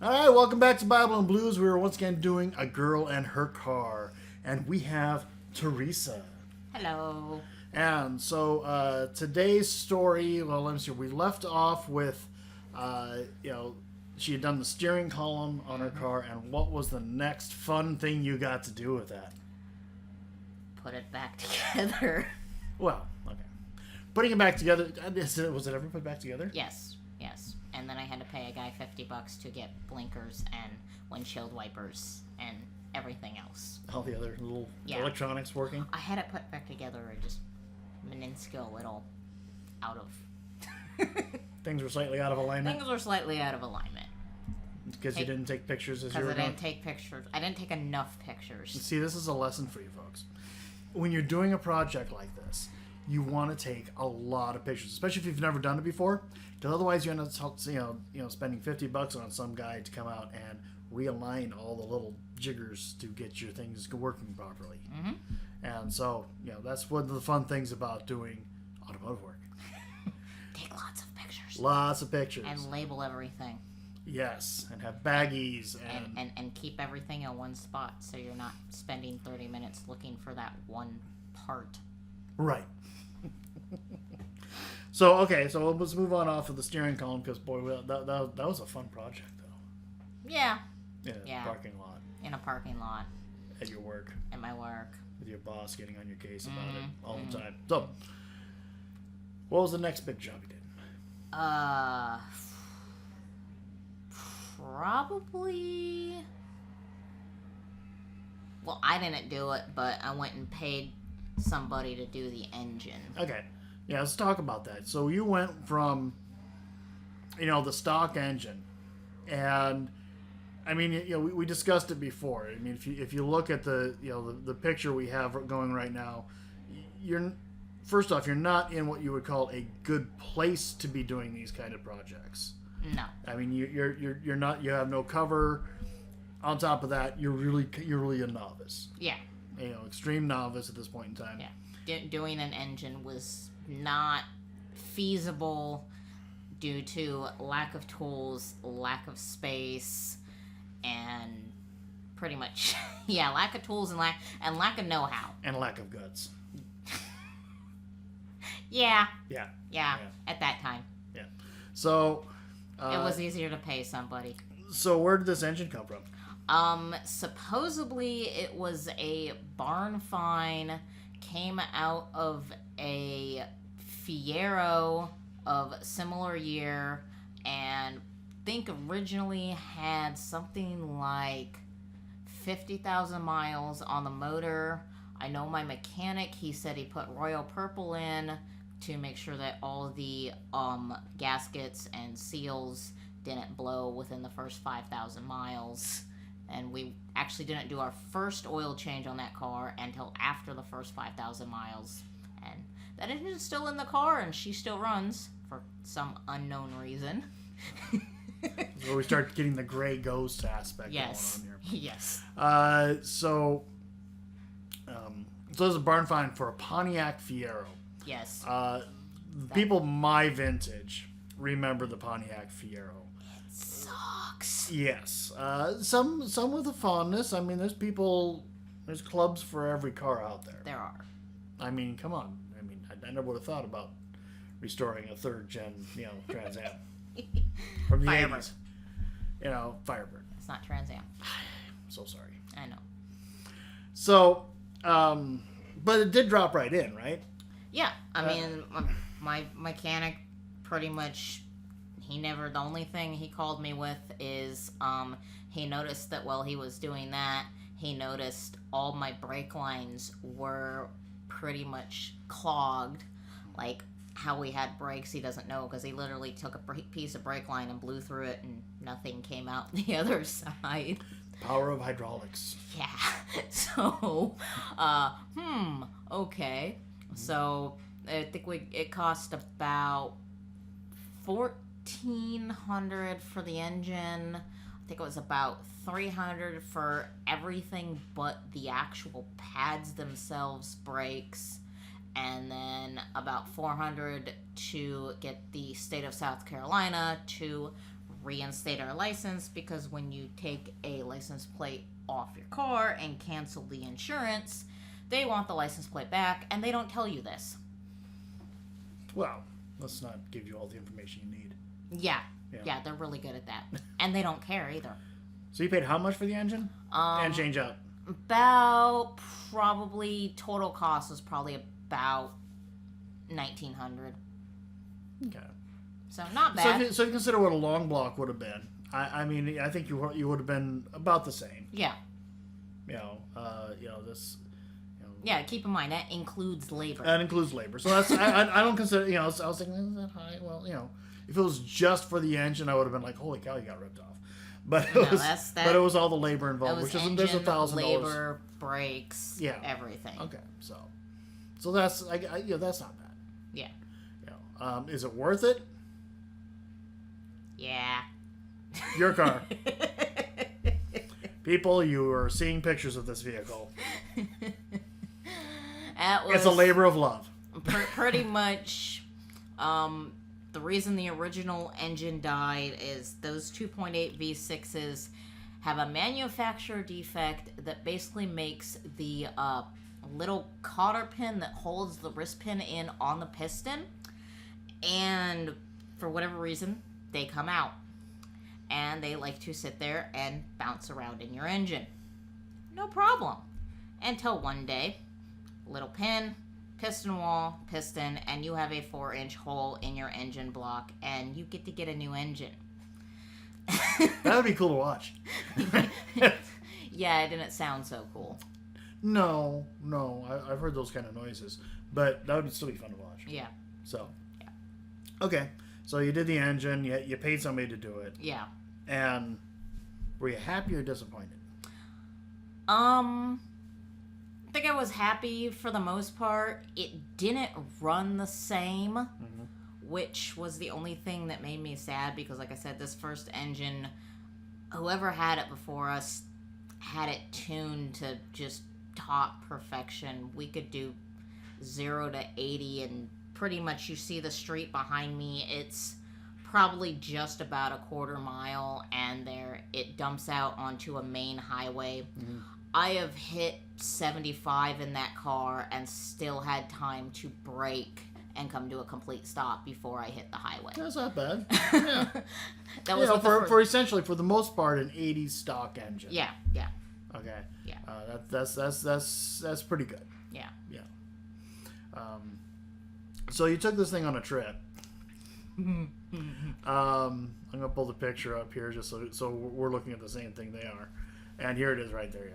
All right, welcome back to Bible and Blues. We are once again doing A Girl and Her Car, and we have Teresa. Hello. And so today's story, well, let me see. We left off with, she had done the steering column on her car, and what was the next fun thing you got to do with that? Put it back together. Well, okay. Putting it back together, was it ever put back together? Yes. And then I had to pay a guy $50 to get blinkers and windshield wipers and everything else. All the other little electronics working? I had it put back together and just minuscule little out of... Things were slightly out of alignment? Things were slightly out of alignment. Because you didn't take pictures as you were Because I didn't take pictures. I didn't take enough pictures. See, this is a lesson for you folks. When you're doing a project like this, you want to take a lot of pictures, especially if you've never done it before, because otherwise you end up, spending $50 on some guy to come out and realign all the little jiggers to get your things working properly. Mm-hmm. And so, that's one of the fun things about doing automotive work. Take lots of pictures. Lots of pictures. And label everything. Yes, and have baggies and keep everything in one spot so you're not spending 30 minutes looking for that one part. Right. So let's move on off of the steering column because boy, that was a fun project though. Yeah. In a parking lot. In a parking lot. At your work. At my work. With your boss getting on your case about it all the time. So, what was the next big job you did? Probably. Well, I didn't do it, but I went and paid somebody to do the engine. Okay. Yeah, let's talk about that. So you went from, the stock engine, and I mean, we discussed it before. I mean, if you look at the picture we have going right now, first off, you're not in what you would call a good place to be doing these kind of projects. No. I mean, you're not. You have no cover. On top of that, you're really a novice. Yeah. Extreme novice at this point in time. Yeah. Doing an engine was not feasible due to lack of tools, lack of space, and pretty much lack of tools and lack of know-how and lack of guts. Yeah. Yeah. At that time. Yeah. So it was easier to pay somebody. So where did this engine come from? Supposedly it was a barn find, came out of a Fiero of similar year, and think originally had something like 50,000 miles on the motor. I know my mechanic, he said he put Royal Purple in to make sure that all the gaskets and seals didn't blow within the first 5,000 miles. And we actually didn't do our first oil change on that car until after the first 5,000 miles. And that engine is still in the car, and she still runs for some unknown reason. So we start getting the gray ghost aspect going on here. Yes. So there's a barn find for a Pontiac Fiero. Yes. People my vintage remember the Pontiac Fiero. It sucks. Yes. Some with a fondness. I mean, there's clubs for every car out there. There are. I mean, come on. I mean, I never would have thought about restoring a third gen, Trans Am from the Firebird. 80s. Firebird. It's not Trans Am. I'm so sorry. I know. So, but it did drop right in, right? Yeah. I mean, my mechanic pretty much, the only thing he called me with is, he noticed that while he was doing that, he noticed all my brake lines were pretty much clogged. Like how we had brakes, he doesn't know, because he literally took a piece of brake line and blew through it and nothing came out the other side. Power of hydraulics. Yeah. So, okay. So, I think it cost about $1,400 for the engine. I think it was about $300 for everything but the actual pads themselves, brakes, and then about $400 to get the state of South Carolina to reinstate our license, because when you take a license plate off your car and cancel the insurance, they want the license plate back, and they don't tell you this. Well, let's not give you all the information you need. Yeah, they're really good at that. And they don't care either. So you paid how much for the engine? And change up? About, probably, total cost was probably about $1,900. Okay. So not bad. So you consider what a long block would have been. I mean, I think you would have been about the same. Yeah. This. Yeah, keep in mind, that includes labor. That includes labor. So that's, I don't consider, I was thinking, is that high? Well, if it was just for the engine, I would have been like, holy cow, you got ripped off. But it was all the labor involved, which is, there's $1,000. Labor, brakes, everything. Okay, so that's, that's not bad. Yeah. Is it worth it? Yeah. Your car. People, you are seeing pictures of this vehicle. It's a labor of love. Pretty much, the reason the original engine died is those 2.8 V6s have a manufacturer defect that basically makes the little cotter pin that holds the wrist pin in on the piston, and for whatever reason, they come out. And they like to sit there and bounce around in your engine. No problem. Until one day, little pin, piston wall, piston, and you have a 4-inch hole in your engine block, and you get to get a new engine. That would be cool to watch. Yeah, it didn't sound so cool. No, I've heard those kind of noises, but that would still be fun to watch. Yeah. So. Yeah. Okay, so you did the engine. You paid somebody to do it. Yeah. And were you happy or disappointed? I think I was happy for the most part. It didn't run the same, which was the only thing that made me sad, because like I said, this first engine, whoever had it before us had it tuned to just top perfection. We could do 0 to 80, and pretty much you see the street behind me. It's probably just about a quarter mile, and it dumps out onto a main highway. I have hit 75 in that car and still had time to brake and come to a complete stop before I hit the highway. That's not bad. Yeah. That was for essentially, for the most part, an 80s stock engine. Yeah. Okay. Yeah. That's pretty good. Yeah. So you took this thing on a trip. I'm gonna pull the picture up here just so we're looking at the same thing they are, and here it is right there.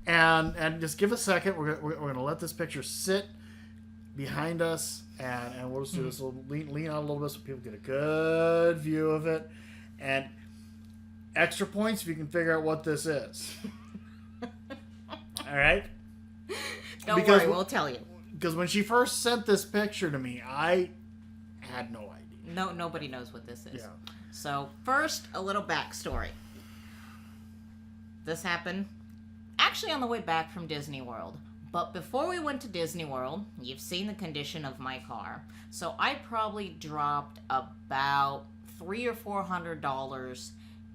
And just give a second. We're gonna let this picture sit behind us, and we'll just do this. We'll lean out a little bit so people get a good view of it, and extra points if you can figure out what this is. All right. Don't worry, we'll tell you. Because when she first sent this picture to me, I had no idea. Nobody knows what this is. Yeah. So first, a little backstory. This happened actually on the way back from Disney World. But before we went to Disney World, you've seen the condition of my car. So I probably dropped about $300 or $400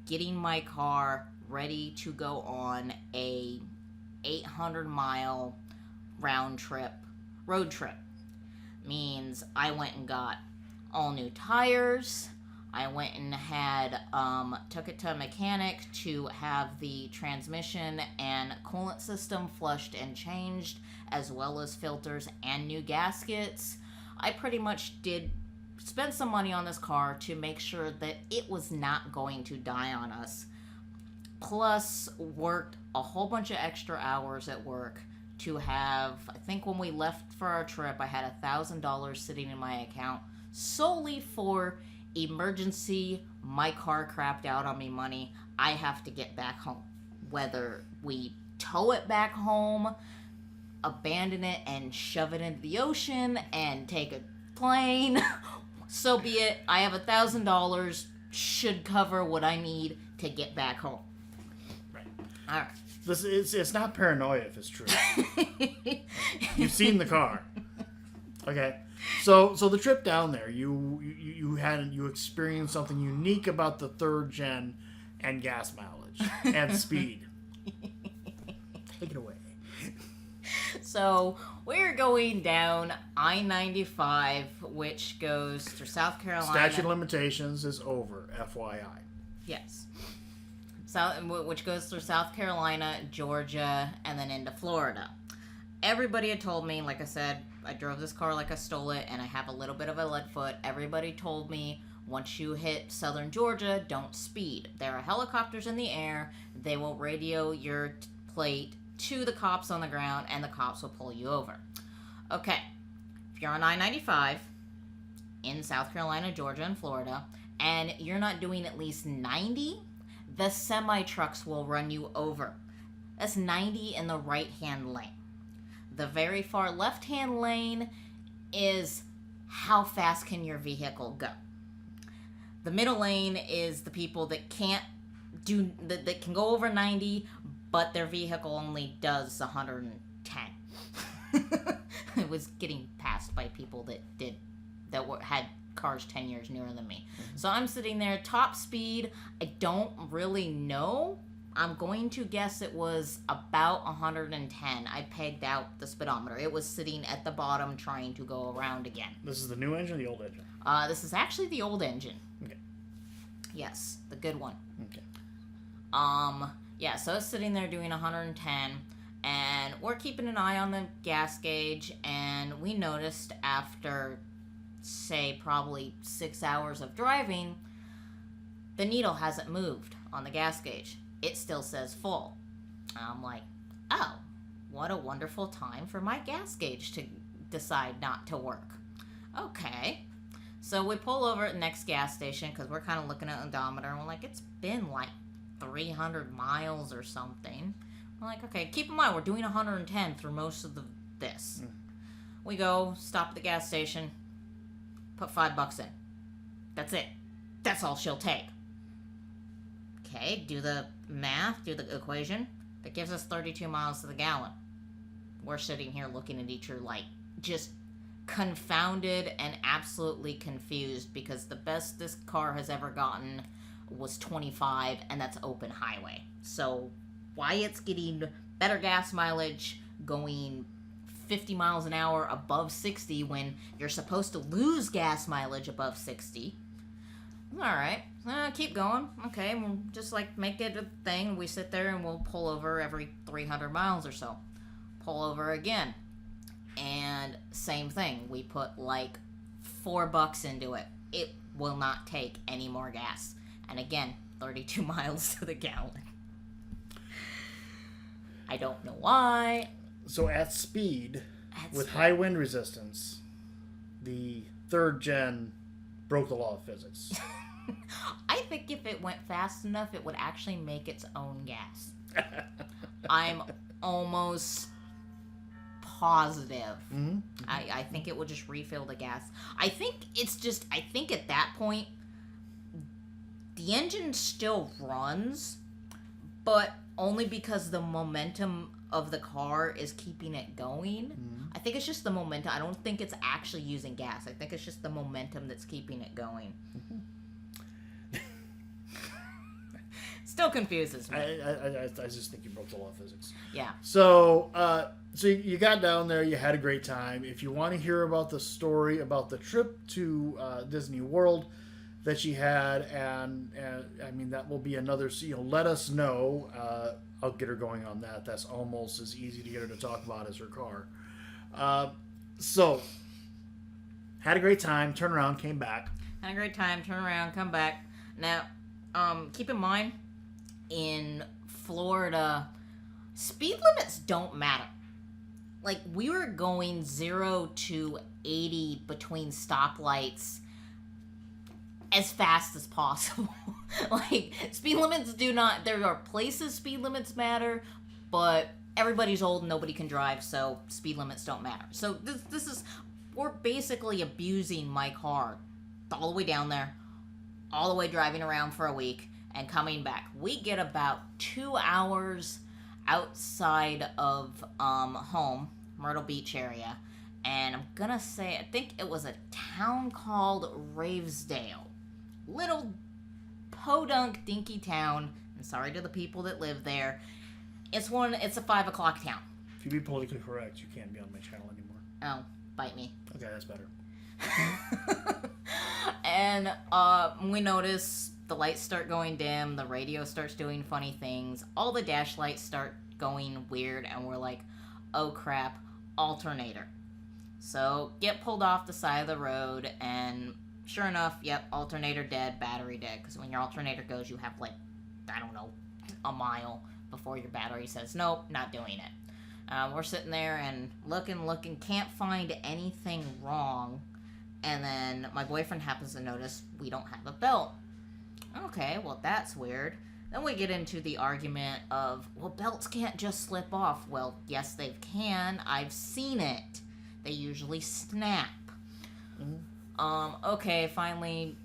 getting my car ready to go on a 800-mile road trip. Means I went and got all new tires. I went and took it to a mechanic to have the transmission and coolant system flushed and changed, as well as filters and new gaskets. I pretty much did spend some money on this car to make sure that it was not going to die on us. Plus, worked a whole bunch of extra hours at work to have, I think when we left for our trip, I had $1,000 sitting in my account solely for emergency, my car crapped out on me money. I have to get back home. Whether we tow it back home, abandon it and shove it into the ocean and take a plane, so be it. I have $1,000, should cover what I need to get back home. Right. All right. It's not paranoia if it's true. You've seen the car. Okay. So the trip down there, you experienced something unique about the third gen and gas mileage and speed. Take it away. So we're going down I-95, which goes through South Carolina. Statute of limitations is over, FYI. Yes. Which goes through South Carolina, Georgia, and then into Florida. Everybody had told me, like I said, I drove this car like I stole it, and I have a little bit of a lead foot. Everybody told me, once you hit southern Georgia, don't speed. There are helicopters in the air. They will radio your plate to the cops on the ground, and the cops will pull you over. Okay, if you're on I-95 in South Carolina, Georgia, and Florida, and you're not doing at least 90, the semi-trucks will run you over. That's 90 in the right-hand lane. The very far left-hand lane is how fast can your vehicle go. The middle lane is the people that can't do that can go over 90, but their vehicle only does 110. It was getting passed by people that had cars 10 years newer than me. Mm-hmm. So I'm sitting there, top speed, I don't really know. I'm going to guess it was about 110. I pegged out the speedometer. It was sitting at the bottom trying to go around again. This is the new engine or the old engine? This is actually the old engine. Okay. Yes, the good one. Okay. Yeah, so I was sitting there doing 110, and we're keeping an eye on the gas gauge, and we noticed after, say, probably 6 hours of driving, the needle hasn't moved on the gas gauge. It still says full. I'm like, oh, what a wonderful time for my gas gauge to decide not to work. Okay. So we pull over at the next gas station because we're kind of looking at the odometer, and we're like, it's been like 300 miles or something. We're like, okay, keep in mind, we're doing 110 through most of this. We go, stop at the gas station, put $5 in. That's it. That's all she'll take. Okay, do the math, do the equation. That gives us 32 miles to the gallon. We're sitting here looking at each other like just confounded and absolutely confused because the best this car has ever gotten was 25, and that's open highway. So why it's getting better gas mileage going 50 miles an hour above 60 when you're supposed to lose gas mileage above 60. All right, keep going. Okay, we'll just like make it a thing. We sit there and we'll pull over every 300 miles or so. Pull over again. And same thing. We put like $4 into it. It will not take any more gas. And again, 32 miles to the gallon. I don't know why. So at speed, with high wind resistance, the third gen broke the law of physics. I think if it went fast enough, it would actually make its own gas. I'm almost positive. Mm-hmm. I think it would just refill the gas. I think at that point, the engine still runs, but only because the momentum of the car is keeping it going. Mm-hmm. I think it's just the momentum. I don't think it's actually using gas. I think it's just the momentum that's keeping it going. Mm-hmm. Still confuses me. I just think you broke the law of physics. Yeah. So you got down there. You had a great time. If you want to hear about the story about the trip to Disney World that she had, and I mean that will be another. Let us know. I'll get her going on that. That's almost as easy to get her to talk about as her car. So had a great time. Turned around, came back. Had a great time. Turn around, come back. Now, keep in mind, in Florida, speed limits don't matter. Like, we were going 0 to 80 between stoplights as fast as possible. Like, speed limits do not... There are places speed limits matter, but everybody's old and nobody can drive, so speed limits don't matter. So this is... We're basically abusing my car all the way down there, all the way driving around for a week, and coming back. We get about 2 hours outside of home, Myrtle Beach area, And I'm gonna say, I think it was a town called Ravesdale. Little podunk dinky town. And sorry to the people that live there. It's a 5 o'clock town. If you be politically correct, you can't be on my channel anymore. Oh, bite me. Okay, that's better. And we notice the lights start going dim, the radio starts doing funny things, all the dash lights start going weird, and we're like, oh crap, alternator. So get pulled off the side of the road, and sure enough, yep, alternator dead, battery dead, because when your alternator goes, you have like, I don't know, a mile before your battery says, nope, not doing it. We're sitting there and looking, can't find anything wrong. And then my boyfriend happens to notice we don't have a belt. Okay, well, that's weird. Then we get into the argument of, well, belts can't just slip off. Well, yes, they can. I've seen it. They usually snap. Okay, finally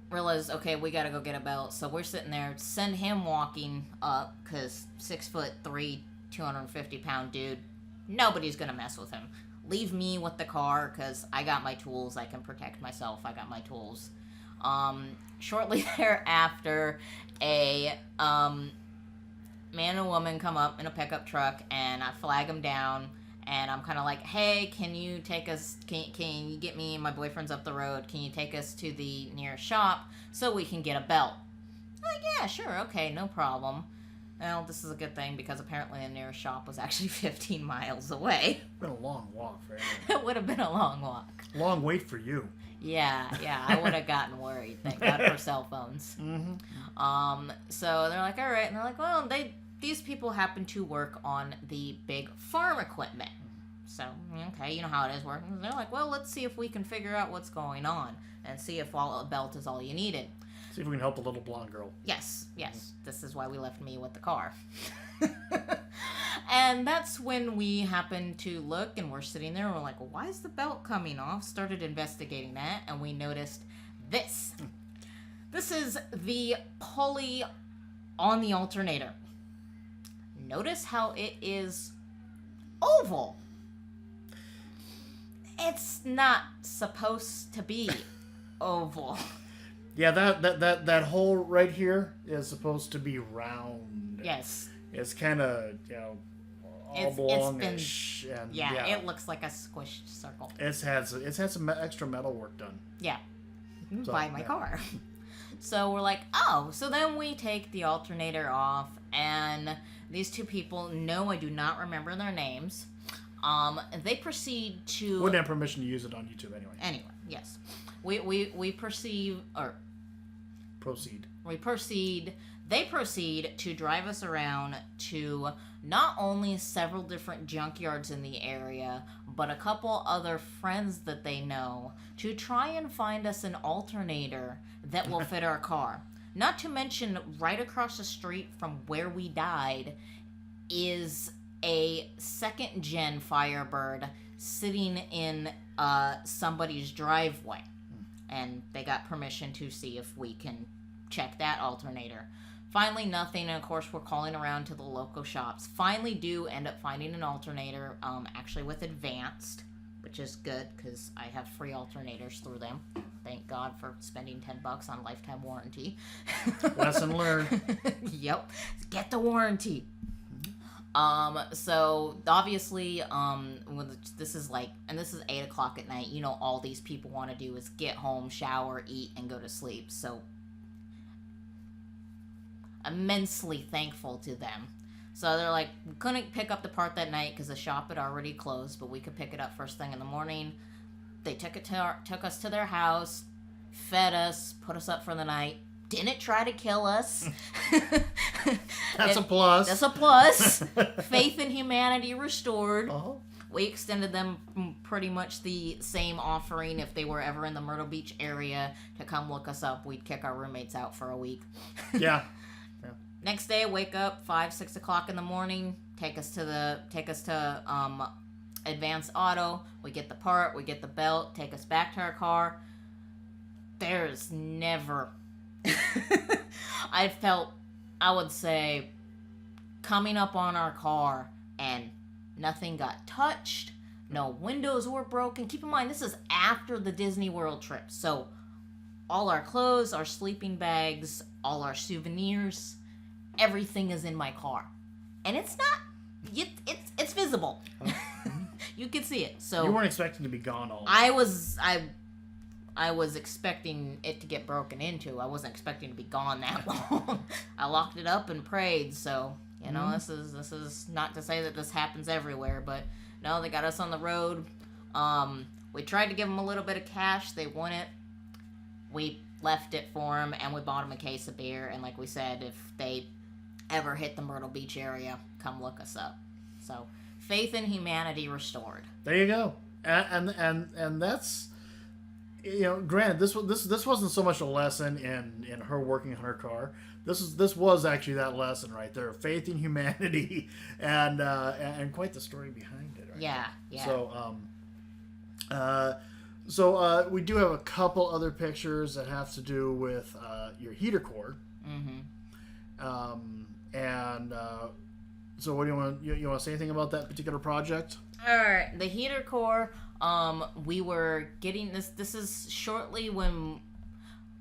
realize, okay, we gotta go get a belt. So we're sitting there, send him walking up, because 6'3", 250-pound dude, nobody's gonna mess with him. Leave me with the car, because I got my tools. I can protect myself. I got my tools. Shortly thereafter, a man and woman come up in a pickup truck, and I flag them down, and I'm kind of like, hey, can you take us, can you get me and my boyfriend's up the road, can you take us to the nearest shop so we can get a belt? I'm like, yeah, sure, okay, no problem. Well, this is a good thing, because apparently the nearest shop was actually 15 miles away. It's been a long walk for everyone. It would have been a long walk. Long wait for you. Yeah, I would have gotten worried. Thank God for cell phones. So they're like, all right, and they're like, well, these people happen to work on the big farm equipment. So, okay, you know how it is working. They're like, well, let's see if we can figure out what's going on and see if a belt is all you needed. See if we can help the little blonde girl. Yes. This is why we left me with the car. And that's when we happened to look, and we're sitting there, and we're like, well, why is the belt coming off? Started investigating that, and we noticed this. This is the pulley on the alternator. Notice how it is oval. It's not supposed to be oval. Yeah, that hole right here is supposed to be round. Yes. It's kind of, oblongish. Yeah, it looks like a squished circle. It's had some extra metal work done. Yeah. You can buy my car. So we're like, oh, so then we take the alternator off, and these two people, no, I do not remember their names. They proceed to... Wouldn't have permission to use it on YouTube anyway. Anyway, yes. We proceed... They proceed to drive us around to not only several different junkyards in the area, but a couple other friends that they know to try and find us an alternator that will fit our car. Not to mention, right across the street from where we died is a second-gen Firebird sitting in somebody's driveway. And they got permission to see if we can check that alternator. Finally, nothing, and of course, we're calling around to the local shops. Finally do end up finding an alternator, actually with Advanced, which is good, because I have free alternators through them. Thank God for spending $10 on lifetime warranty. Lesson learned. Yep. Get the warranty. So obviously, this is 8 o'clock at night. You know, all these people want to do is get home, shower, eat, and go to sleep. So immensely thankful to them. So they're like, we couldn't pick up the part that night because the shop had already closed, but we could pick it up first thing in the morning. They took us to their house, fed us, put us up for the night. Didn't try to kill us. That's a plus. That's a plus. Faith in humanity restored. Uh-huh. We extended them pretty much the same offering if they were ever in the Myrtle Beach area to come look us up. We'd kick our roommates out for a week. Yeah. Next day, wake up 5, 6 o'clock in the morning. Take us to Advanced Auto. We get the part. We get the belt. Take us back to our car. There's never... I would say, coming up on our car, and nothing got touched, No windows were broken. Keep in mind, this is after the Disney World trip. So all our clothes, our sleeping bags, all our souvenirs, everything is in my car. And it's not, it's visible. You can see it. So you weren't expecting to be gone all day. I was expecting it to get broken into. I wasn't expecting to be gone that long. I locked it up and prayed. So, you know, this is not to say that this happens everywhere, but no, they got us on the road. We tried to give them a little bit of cash. They wouldn't. We left it for them, and we bought them a case of beer. And like we said, if they ever hit the Myrtle Beach area, come look us up. So, faith in humanity restored. There you go. And that's, you know, granted, this wasn't so much a lesson in her working on her car. This was actually that lesson right there. Faith in humanity, and quite the story behind it. Right Yeah, there. yeah. So we do have a couple other pictures that have to do with your heater core. So what do you want to say anything about that particular project? All right, the heater core. We were getting this. This is shortly when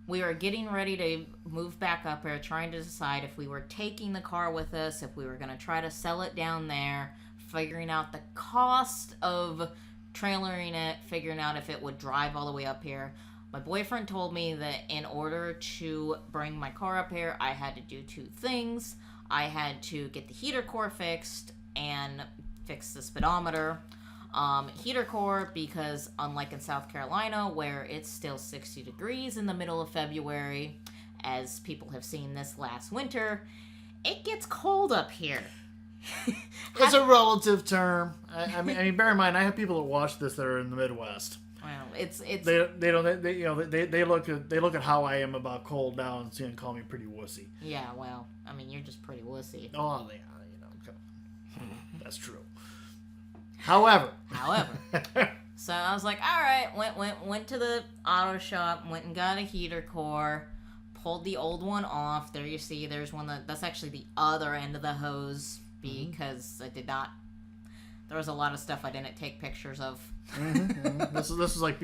we were getting ready to move back up here, trying to decide if we were taking the car with us, if we were going to try to sell it down there, figuring out the cost of trailering it, figuring out if it would drive all the way up here. My boyfriend told me that in order to bring my car up here, I had to do two things. I had to get the heater core fixed and fix the speedometer. Heater core because unlike in South Carolina where it's still 60 degrees in the middle of February, as people have seen this last winter, it gets cold up here. It's a relative term. I mean, bear in mind, I have people that watch this that are in the Midwest. Well, it's they look at how I am about cold now and call me pretty wussy. Yeah, well, I mean, you're just pretty wussy. Oh, yeah, come on. That's true. However, so I was like, all right, went to the auto shop, went and got a heater core, pulled the old one off. There you see, there's one that's actually the other end of the hose because I did not. There was a lot of stuff I didn't take pictures of. This is like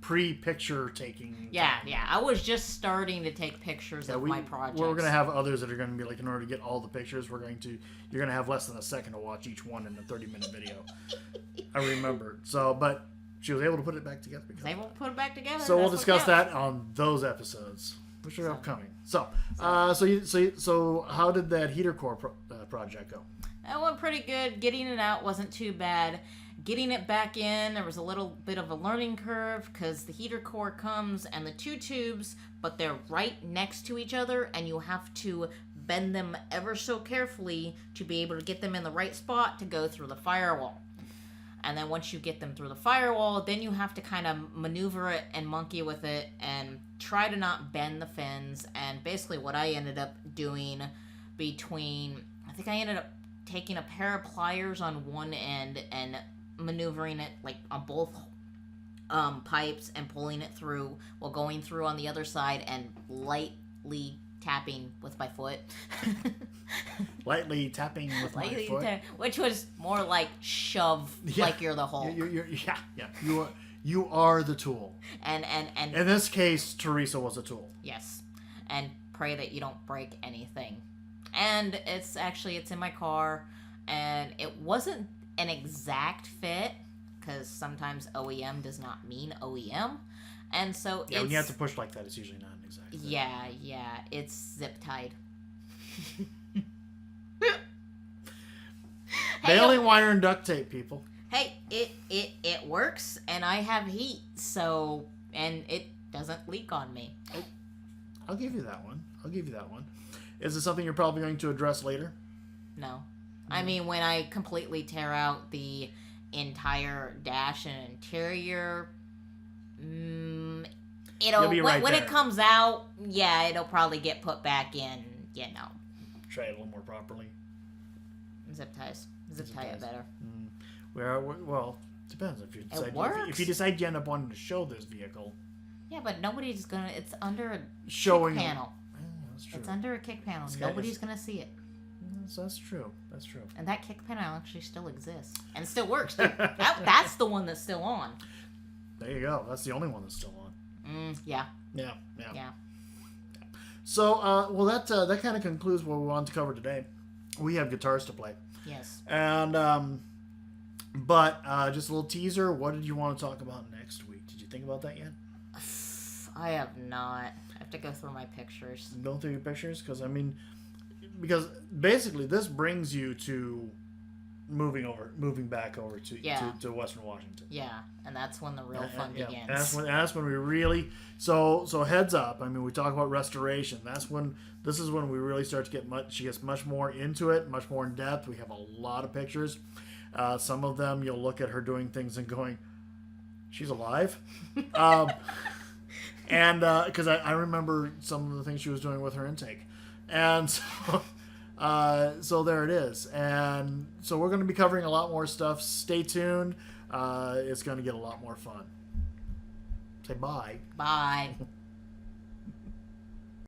pre-picture taking. Yeah. I was just starting to take pictures of my projects. We're going to have others that are going to be like, in order to get all the pictures, you're going to have less than a second to watch each one in a 30-minute video. I remember. So, but she was able to put it back together. So we'll discuss that on those episodes, which are upcoming. So how did that heater core project go? That went pretty good. Getting it out wasn't too bad. Getting it back in, there was a little bit of a learning curve because the heater core comes and the two tubes, but they're right next to each other and you have to bend them ever so carefully to be able to get them in the right spot to go through the firewall. And then once you get them through the firewall, then you have to kind of maneuver it and monkey with it and try to not bend the fins. And basically what I ended up doing I think I ended up taking a pair of pliers on one end and maneuvering it like on both pipes and pulling it through while going through on the other side and lightly tapping with my foot. Lightly tapping with my foot? Which was more like shove, like you're the Hulk. You are the tool. And in this case, Teresa was a tool. Yes. And pray that you don't break anything. And it's in my car, and it wasn't an exact fit, because sometimes OEM does not mean OEM, and so when you have to push like that, it's usually not an exact fit. Yeah, it's zip tied. Baling wire and duct tape, people. Hey, it works, and I have heat, so, and it doesn't leak on me. Oh, I'll give you that one. Is it something you're probably going to address later? No. I mean, when I completely tear out the entire dash and interior, when it comes out, it'll probably get put back in, Try it a little more properly. Zip tie it better. Well, depends if you decide you end up wanting to show this vehicle. Yeah, but nobody's gonna. It's under a kick panel. That's true. It's under a kick panel. Nobody's gonna see it. That's true. That's true. And that kick panel actually still exists and still works. That's the one that's still on. There you go. That's the only one that's still on. Yeah. Yeah. So, well, that kind of concludes what we wanted to cover today. We have guitars to play. Yes. And, but just a little teaser. What did you want to talk about next week? Did you think about that yet? I have not. I have to go through my pictures. Go through your pictures? Because basically this brings you to moving back over to Western Washington. Yeah, and that's when the real fun begins. And that's when we really so heads up. I mean, we talk about restoration. This is when we really start to get she gets much more into it, much more in depth. We have a lot of pictures. Some of them you'll look at her doing things and going, she's alive. And because I remember some of the things she was doing with her intake, and so there it is. And so we're going to be covering a lot more stuff. Stay tuned. It's going to get a lot more fun. Say bye. Bye.